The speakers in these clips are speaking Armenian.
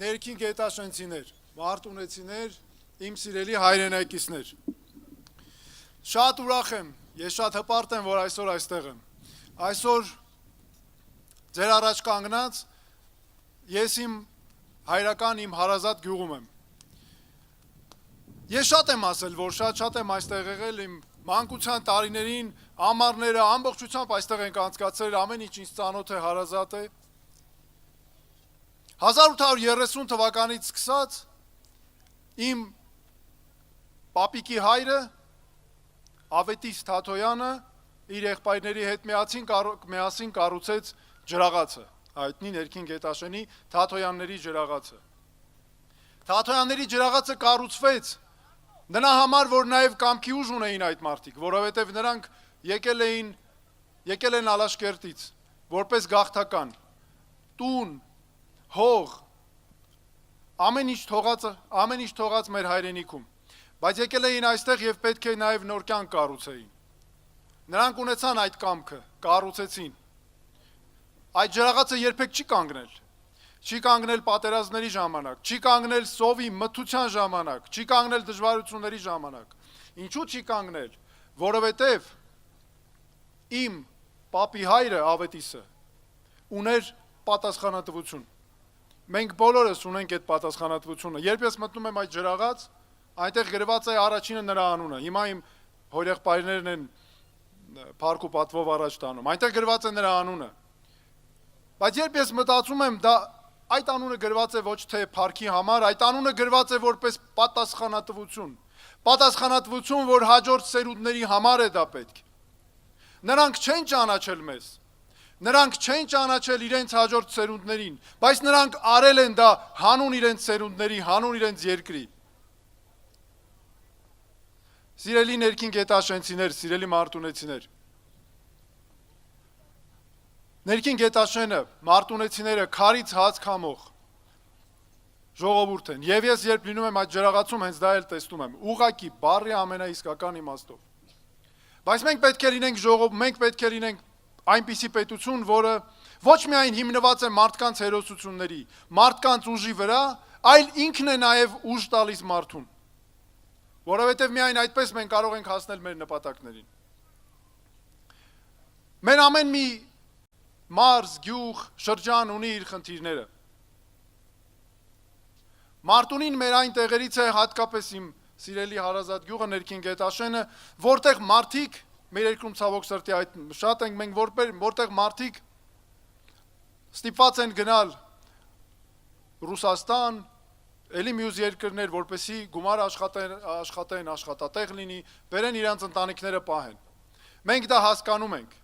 Ներքին գետաշենցիներ, մարտունեցիներ, իմ սիրելի հայրենակիցներ։ Շատ ուրախ եմ, ես շատ հպարտ եմ, որ այսօր այստեղ եմ։ Այսօր ձեր առաջ կանգնած ես իմ հայրական իմ հարազատ գյուղում եմ։ Ես շատ եմ ասել, որ շատ եմ այստեղ եղել իմ մանկության տարիներին, ամառները ամբողջությամբ այստեղ ենք անցկացրել, ամեն ինչ ինձ ծանոթ է, հարազատ է։ 1830 թվականից սկսած իմ պապիկի հայրը Ավետիս Թաթոյանը իր եղբայրների հետ միասին կառուցեց ջրաղացը, հայտնի ներքին գետաշենի Թաթոյանների ջրաղացը։ Թաթոյանների ջրաղացը կառուցվեց նրա համար, որ նաև կամքի ուժ ունեին այդ մարդիկ, որովհետև նրանք եկել են Ալաշկերտից, որպես գաղթական, տուն, հող, ամեն ինչ թողած մեր հայրենիքում, բայց եկել էին այստեղ և պետք է նաև նոր կյանք կառուցեին։ Նրանք ունեցան այդ կամքը, կառուցեցին։ Այդ ջրաղացը երբեք չի կանգնել։ Չի կանգնել պատերազմների ժամանակ, չի կանգնել սովի մթության ժամանակ, չի կանգնել դժվարությունների ժամանակ։ Ինչու չի կանգնել, որովհետև իմ պապի հայրը Ավետիսը ուներ պատասխանատվություն։ Մենք բոլորս ունենք այդ պատասխանատվությունը։ Երբ ես մտնում եմ այդ ջրաղաց, այնտեղ գրված է առաջինը նրա անունը։ Հիմա իմ հորեղբայրներն են փառք ու պատվով առաջ տանում։ Այնտեղ գրված է նրա անունը։ Բայց երբ ես մտածում եմ, այդ անունը գրված է ոչ թե փառքի համար, այդ անունը գրված է որպես պատասխանատվություն։ Պատասխանատվություն, որ հաջորդ սերունդների համար է դա պետք։ Նրանք չեն ճանաչել մեզ։ Նրանք չեն ճանաչել իրենց հաջորդ սերունդներին, բայց նրանք արել են դա հանուն իրենց սերունդների, հանուն իրենց երկրի։ Սիրելի ներքին գետաշենցիներ, սիրելի մարտունեցիներ։ Ներքին գետաշենը, մարտունեցիները քարից հաց քամող ժողովուրդ են, և ես երբ լինում եմ այդ ջրաղացում, հենց դա էլ տեսնում եմ, ուղղակի բառի ամենաիսկական իմաստով։ Բայց մենք պետք է լինենք ժողով, մենք պետք է լինենք այնպիսի պետություն, որը ոչ միայն հիմնված է մարդկանց հերոսությունների, մարդկանց ուժի վրա, այլ ինքն է նաև ուժ տալիս մարդուն, որովհետև միայն այդպես մենք կարող ենք հասնել մեր նպատակներին։ Մեր ամեն մի մարզ, գյուղ, շրջան ունի իր խնդիրները։ Մարտունին մեր այն տեղերից է, հատկապես իմ սիրելի հարազատ գյուղը ներքին գետաշենը, որտեղ մարդիկ, մեր երկրում ցավոք սրտի այդ շատ ենք մենք, որտեղ մարդիկ ստիպված են գնալ Ռուսաստան, էլի մյուս երկրներ, որպեսզի գումար աշխատեն, աշխատատեղ լինի, բերեն իրանց ընտանիքները պահեն։ Մենք դա հասկանում ենք,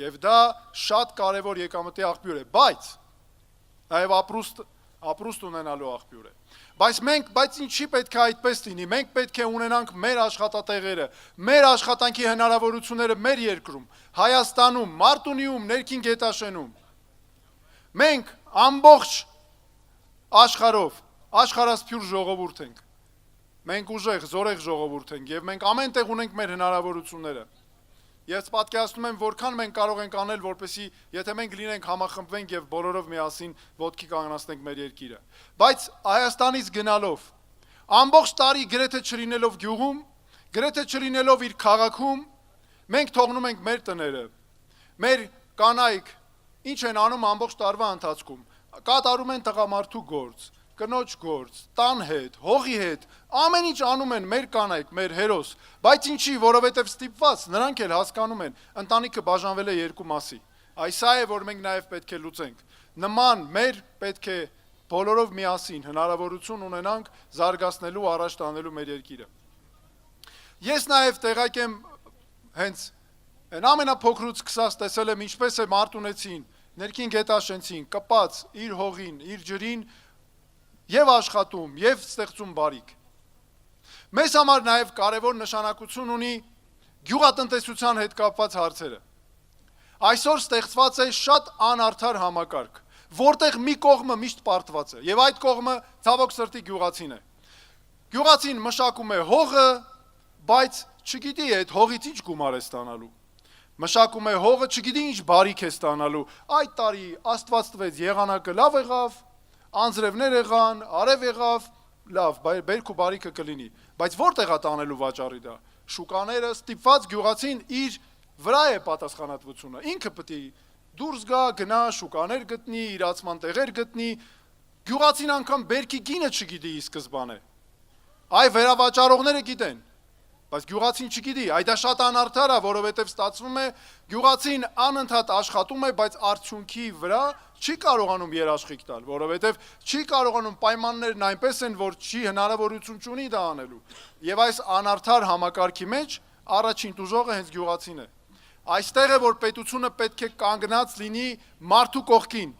և դա շատ կարևոր եկամտի աղբյուր է, բայց նաև ապրուստ ունենալու աղբյուր է։ Բայց ինչի պետք է այդպես լինի, մենք պետք է ունենանք մեր աշխատատեղերը, մեր աշխատանքի հնարավորությունները մեր երկրում, Հայաստանում, Մարտունիում, ներքին գետաշենում։ Մենք ամբողջ աշխարհով աշխարհասփյուր ժողովուրդ ենք։ Մենք ուժեղ, զորեղ ժողովուրդ ենք և մենք ամեն տեղ ունենք մեր հնարավորությունները։ Ես պատկերացնում եմ, որքան մենք կարող ենք անել, որպեսզի եթե մենք լինենք, համախմբվենք և բոլորով միասին ոտքի կանգնացնենք մեր երկիրը։ Բայց Հայաստանից գնալով, ամբողջ տարի գրեթե չլինելով գյուղում, գրեթե չլինելով իր քաղաքում, մենք թողնում ենք մեր տները, մեր կանայք ինչ են անում ամբողջ տարվա ընթացքում, կատարում են տղամարդու գործ, կնոջ գործ, տան հետ, հողի հետ, ամեն ինչ անում են մեր կանայք, մեր հերոս, բայց ինչի, որովհետև ստիպված, նրանք էլ հասկանում են, ընտանիքը բաժանվել է երկու մասի, այս սա է, որ մենք նաև պետք է լուծենք, նման մեր պետք է բոլորով միասին հնարավորություն ունենանք զարգացնելու, առաջ տանելու մեր երկիրը։ Ես նաև տեղակ եմ հենց այն ամենափոքրուց սկսած տեսել եմ ինչպես է մարտունեցին, ներքին գետաշենցին, կպած իր հողին, իր ջրին և աշխատում, և ստեղծում բարիք։ Մեզ համար նաև կարևոր նշանակություն ունի գյուղատնտեսության հետ կապված հարցերը։ Այսօր ստեղծված է շատ անարդար համակարգ, որտեղ մի կողմը միշտ պարտված է, և այդ կողմը ցավոք սրտի գյուղացին է։ Գյուղացին մշակում է հողը, բայց չգիտի այդ հողից ինչ գումար է ստանալու։ Մշակում է հողը, չգիտի ինչ բարիք է ստանալու։ Այդ տարի Աստված տվեց եղանակը լավ եղավ, անձրևներ եղան, արև եղավ, լավ, բերք ու բարիքը կլինի, բայց որտեղ է տանելու վաճառի դա։ Շուկաները ստիպված գյուղացին իր վրա է պատասխանատվությունը։ Ինքը պետք է դուրս գա, գնա, շուկաներ գտնի, իրացման տեղեր գտնի։ Գյուղացին անգամ բերքի գինը չգիտի ի սկզբանե։ Այ վերավաճառողները գիտեն, բայց գյուղացին չգիտի, այ դա շատ անարդար է, որովհետև ստացվում է գյուղացին անընդհատ աշխատում է, բայց արդյունքի վրա չի կարողանում երաշխիք տալ, որովհետև չի կարողանում պայմաններն այնպես են, որ չի հնարավորություն չունի դա անելու։ Եվ այս անարդար համակարգի մեջ առաջին տուժողը հենց գյուղացին է։ Այստեղ է, որ պետությունը պետք է կանգնած լինի մարդու կողքին։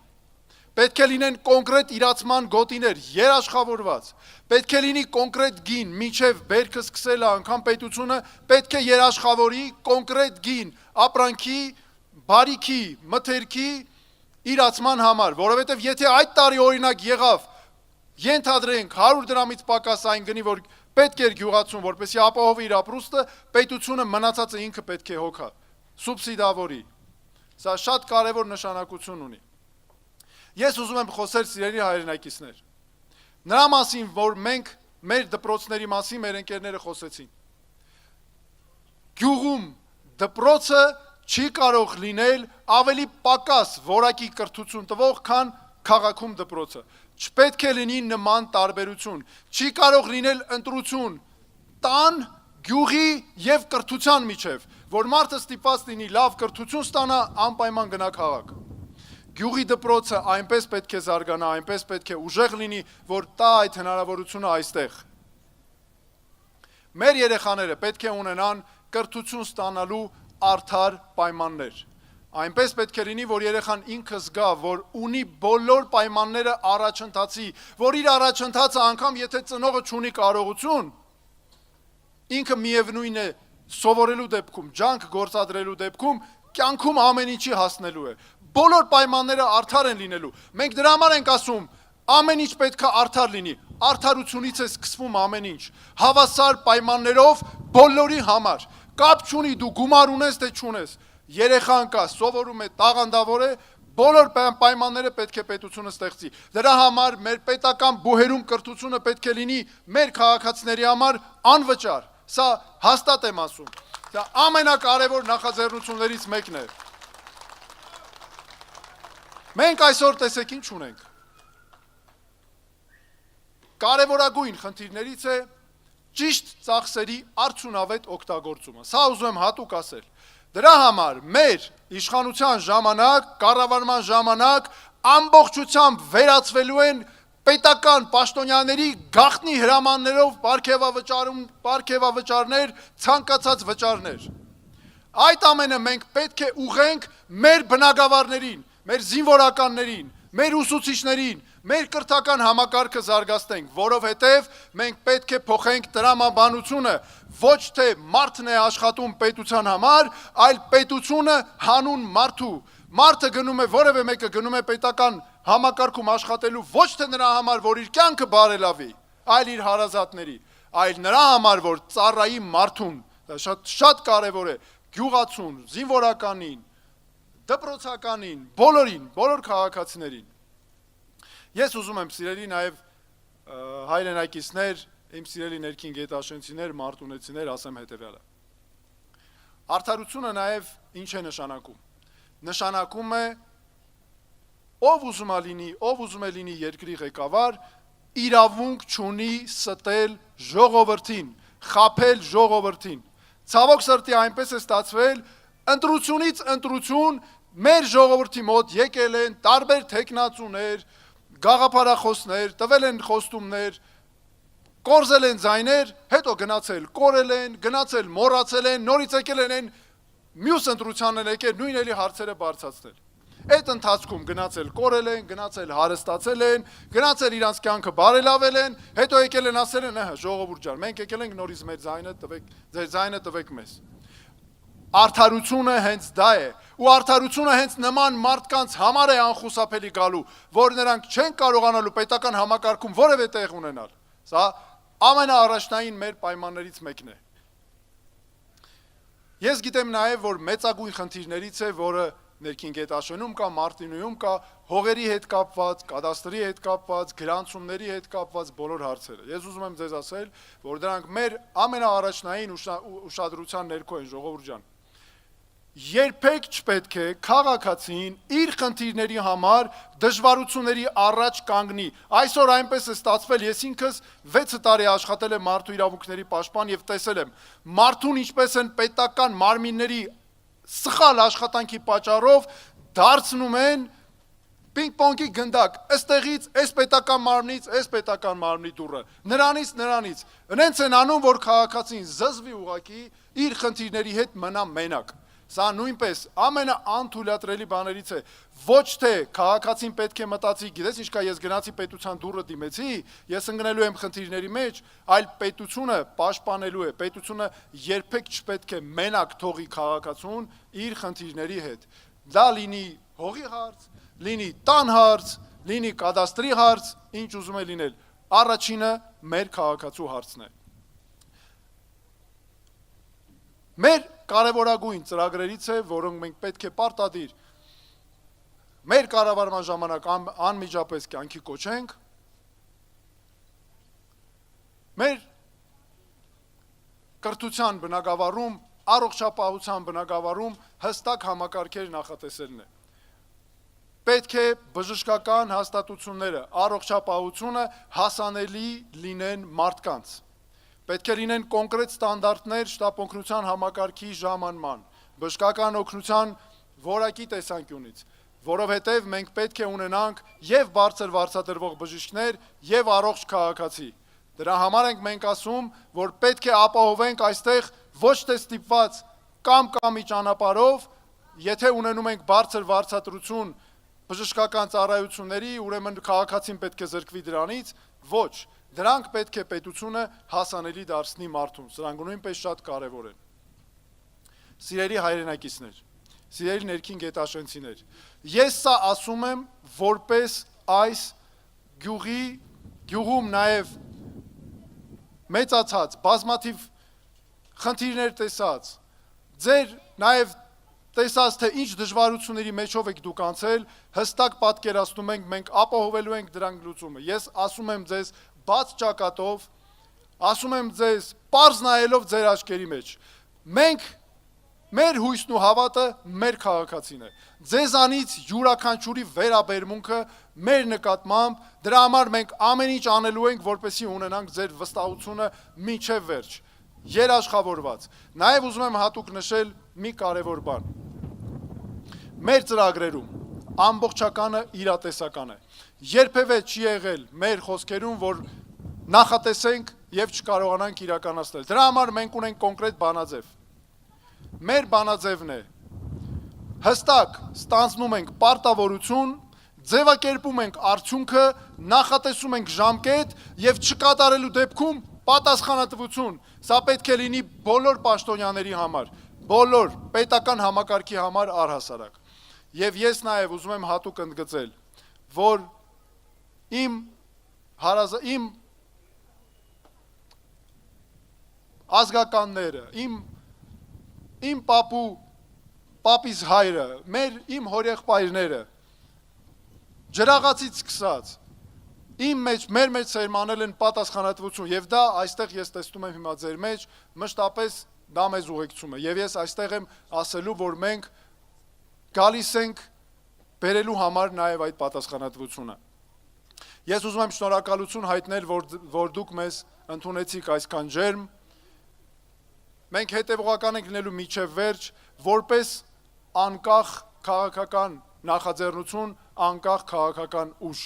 Պետք է լինեն կոնկրետ իրացման գոտիներ, երաշխավորված, պետք է լինի կոնկրետ գին, մինչև բերքը սկսելը անգամ պետությունը պետք է երաշխավորի կոնկրետ գին, ապրանքի, բարիքի, մթերքի իրացման համար, որովհետև եթե այդ տարի օրինակ եղավ, ենթադրենք 100 դրամից պակաս այն գնի, որ պետք էր գյուղացուն, որպեսզի ապահովի իր ապրուստը, պետությունը մնացածը ինքը պետք է հոգա, սուբսիդավորի։ Սա շատ կարևոր նշանակություն ունի։ Ես ուզում եմ խոսել սիրելի հայրենակիցներ, նրա մասին, որ մենք մեր դպրոցների մասին մեր ընկերները խոսեցին։ Գյուղում դպրոցը չի կարող լինել ավելի պակաս որակի կրթություն տվող, քան քաղաքում դպրոցը։ Չպետք է լինի նման տարբերություն, չի կարող լինել ընտրություն տան, գյուղի և կրթության միջև, որ մարդը ստիպված լինի լավ կրթություն ստանա, անպայման գնա քաղաք։ Գյուղի դպրոցը այնպես պետք է զարգանա, այնպես պետք է ուժեղ լինի, որ տա այդ հնարավորությունը այստեղ։ Մեր երեխաները պետք է ունենան կրթություն ստանալու արդար պայմաններ։ Այնպես պետք է լինի, որ երեխան ինքը զգա, որ ունի բոլոր պայմանները առաջընթացի, որ իր առաջընթացը անգամ եթե ծնողը չունի կարողություն, ինքը միևնույն է սովորելու դեպքում, ջանք գործադրելու դեպքում, կյանքում ամեն ինչի հասնելու է։ Բոլոր պայմանները արդար են լինելու։ Մենք դրա համար ենք ասում, ամեն ինչ պետք է արդար լինի։ Արդարությունից է սկսվում ամեն ինչ։ Հավասար պայմաններով բոլորի համար։ Կապ չունի դու գումար ունես թե չունես։ Երեխան կա, սովորում է, տաղանդավոր է, բոլոր պայմանները պետք է պետությունը ստեղծի։ Դրա համար մեր պետական բուհերում կրթությունը պետք է լինի մեր քաղաքացիների համար անվճար։ Սա հաստատ եմ ասում։ Դա ամենակարևոր նախաձեռնություններից մեկն է։ Մենք այսօր տեսեք ինչ ունենք։ Կարևորագույն խնդիրներից է ճիշտ ծախսերի արդյունավետ օգտագործումը։ Սա ուզում եմ հատուկ ասել։ Դրա համար մեր իշխանության ժամանակ, կառավարման ժամանակ ամբողջությամբ վերածվելու են պետական պաշտոնյաների գաղտնի հրամաններով պարգևավճարներ, ցանկացած վճարներ։ Այդ ամենը մենք պետք է ուղենք մեր բնակավարներին, մեր զինվորականներին, մեր ուսուցիչներին, մեր կրթական համակարգը զարգացնենք, որովհետև մենք պետք է փոխենք տրամաբանությունը, ոչ թե մարդն է աշխատում պետության համար, այլ պետությունը հանուն մարդու։ Մարդը գնում է, որևէ մեկը գնում է պետական համակարգում աշխատելու ոչ թե նրա համար, որ իր կյանքը բարելավի, այլ իր հարազատների, այլ նրա համար, որ ծառայի մարդուն, դա շատ կարևոր է, գյուղացուն, զինվորականին, դպրոցականին, բոլորին, բոլոր քաղաքացիներին։ Ես ուզում եմ սիրելի նաև հայրենակիցներ, իմ սիրելի ներքին գետաշենցիներ, մարտունեցիներ, ասեմ հետևյալը։ Արդարությունը նաև ինչ է նշանակում։ Նշանակում է ով ուզում է լինի երկրի ղեկավար, իրավունք չունի ստել ժողովրդին, խաբել ժողովրդին։ Ցավոք սրտի այնպես է ստացվել, ընտրությունից ընտրություն մեր ժողովրդի մոտ եկել են տարբեր թեկնածուներ, գաղափարախոսներ, տվել են խոստումներ, կորզել են ձայներ, հետո գնացել կորել են, գնացել մոռացել են, նորից եկել են մյուս ընտրությանն են եկել նույն էլի հարցերը բարձրացնել։ Այդ ընթացքում գնացել կորել են, գնացել հարստացել են, գնացել իրանց կյանքը բարելավել են, հետո եկել են ասել են, ժողովուրդ ջան, մենք եկել ենք նորից մեր ձայնը տվեք մեզ։ Արդարությունը հենց դա է, ու արդարությունը հենց նման մարդկանց համար է անխուսափելի գալու, որ նրանք չեն կարողանալու պետական համակարգում որևէ տեղ ունենալ։ Սա ամենաառաջնային մեր պայմաններից մեկն է։ Ես գիտեմ նաև, որ մեծագույն խնդիրներից է, որը ներքին գետաշենում կա, Մարտինոյում կա, հողերի հետ կապված, կադաստրի հետ կապված, գրանցումների հետ կապված բոլոր հարցերը։ Ես ուզում եմ ձեզ ասել, որ դրանք մեր ամենաառաջնային ուշադրության ներքո են, ժողովուրդ ջան։ Երբեք չպետք է քաղաքացին իր խնդիրների համար դժվարությունների առաջ կանգնի։ Այսօր այնպես է ստացվել, ես ինքս 6 տարի աշխատել եմ մարդու իրավունքների պաշտպան եւ տեսել եմ մարդուն ինչպես են պետական մարմինների սխալ աշխատանքի պատճառով դարձնում են պինգ-պոնգի գնդակ, ըստեղից, այս պետական մարմնից, այս պետական մարմնի դուռը, նրանից, հենց են անում, որ քաղաքացին զզվի ուղակի իր խնդիրների հետ մնա մենակ։ Սա նույնպես ամենաանթույլատրելի բաներից է, ոչ թե քաղաքացին պետք է մտածի, գիտես ինչ կա, ես գնացի պետության դուռը դիմեցի, ես ընկնելու եմ խնդիրների մեջ, այլ պետությունը պաշտպանելու է, պետությունը երբեք չպետք է մենակ թողի քաղաքացուն իր խնդիրների հետ։ Դա լինի հողի հարց, լինի տան հարց, լինի կադաստրի հարց, ինչ ուզում է լինել, առաջինը մեր քաղաքացու հարցն է։ Մեր կարևորագույն ծրագրերից է, որոնք մենք պետք է պարտադիր մեր կառավարման ժամանակ անմիջապես կյանքի կոչենք, մեր կրթության բնագավառում, առողջապահության բնագավառում հստակ համակարգեր նախատեսելն է։ Պետք է բժշկական հաստատությունները, առողջապահությունը հասանելի լինեն մարդկանց։ Պետք է լինեն կոնկրետ ստանդարտներ շտապօգնության համակարգի ժամանման, բժշկական օգնության որակի տեսանկյունից, որովհետև մենք պետք է ունենանք եւ բարձր վարձատրվող բժիշկներ եւ առողջ քաղաքացի։ Դրա համար ենք մենք ասում, որ պետք է ապահովենք այստեղ ոչ թե ստիպված կամ-կամի ճանապարհով, եթե ունենում ենք բարձր վարձատրություն բժշկական ծառայությունների, ուրեմն քաղաքացին պետք է զրկվի դրանից, ոչ, դրանք պետք է պետությունը հասանելի դարձնի մարդուն, սրանք նույնպես շատ կարևոր են։ Սիրելի հայրենակիցներ, սիրելի ներքին գետաշենցիներ, ես սա ասում եմ որպես այս գյուղում նաև մեծացած, բազմաթիվ խնդիրներ տեսած, ձեր նաև տեսած թե ինչ դժվարությունների մեջով եք դուք անցել, հստակ պատկերացնում ենք, մենք ապահովելու ենք դրանք լուծումը։ Ես ասում եմ ձեզ բաց ճակատով, ասում եմ ձեզ պարզ նայելով ձեր աչքերի մեջ։ Մենք, մեր հույսն ու հավատը մեր քաղաքացին է։ Ձեզանից յուրաքանչյուրի վերաբերմունքը մեր նկատմամբ, դրա համար մենք ամեն ինչ անելու ենք, որպեսզի ունենանք ձեր վստահությունը մինչև վերջ, երաշխավորված։ Նաև ուզում եմ հատուկ նշել մի կարևոր բան։ Մեր ծրագրերում ամբողջականը իրատեսական է։ Երբևէ չի եղել մեր խոսքերում, որ նախատեսենք եւ չկարողանանք իրականացնել։ Դրա համար մենք ունենք կոնկրետ բանաձև։ Մեր բանաձևն է հստակ ստանձնում ենք պարտավորություն, ձևակերպում ենք արդյունքը, նախատեսում ենք ժամկետ եւ չկատարելու դեպքում պատասխանատվություն։ Սա պետք է լինի բոլոր պաշտոնյաների համար, բոլոր պետական համակարգի համար առհասարակ։ Եվ ես նաև ուզում եմ հատուկ ընդգծել, որ իմ ազգականները, իմ պապիս հայրը, իմ հորեղբայրները, ջրաղացից սկսած, մեր մեջ սերմանել են պատասխանատվություն, եւ դա այստեղ ես տեսնում եմ հիմա ձեր մեջ, մշտապես դա մեզ ուղեկցում է, եւ ես այստեղ եմ ասելու, որ մենք գալիս ենք բերելու համար նաև այդ պատասխանատվությունը։ Ես ուզում եմ շնորհակալություն հայտնել, որ դուք մեզ ընդունեցիք այսքան ջերմ։ Մենք հետևողական ենք լինելու մինչև վերջ, որպես անկախ քաղաքական նախաձեռնություն, անկախ քաղաքական ուժ։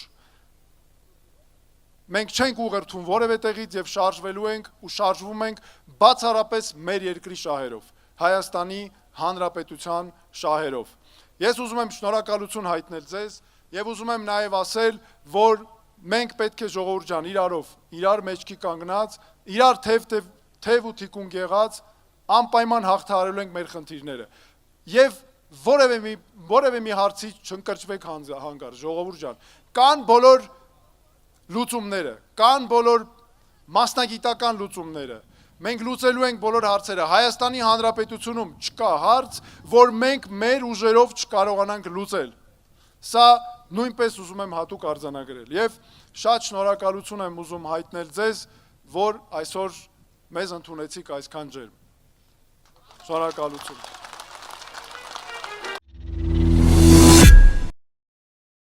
Մենք չենք ուղղորդվում որևէ տեղից եւ շարժվելու ենք ու շարժվում ենք բացառապես մեր երկրի շահերով, Հայաստանի Հանրապետության շահերով։ Ես ուզում եմ շնորհակալություն հայտնել ձեզ եւ ուզում եմ նաեւ ասել, որ մենք պետք է ժողովուրդ ջան իրար մեջքի կանգնած, իրար թեւ ու թիկունք եղած անպայման հաղթահարելու ենք մեր խնդիրները։ Եվ որևէ մի հարցից չընկճվեք հանկարծ, ժողովուրդ ջան։ Կան բոլոր լուծումները, կան բոլոր մասնագիտական լուծումները, մենք լուծելու ենք բոլոր հարցերը։ Հայաստանի Հանրապետությունում չկա հարց, որ մենք մեր ուժերով չկարողանանք լուծել։ Սա նույնպես ուզում եմ հատուկ արձանագրել եւ շատ շնորհակալություն եմ ուզում հայտնել ձեզ, որ այսօր մեզ ընդունեցիք այսքան ջերմ։ Շնորհակալություն։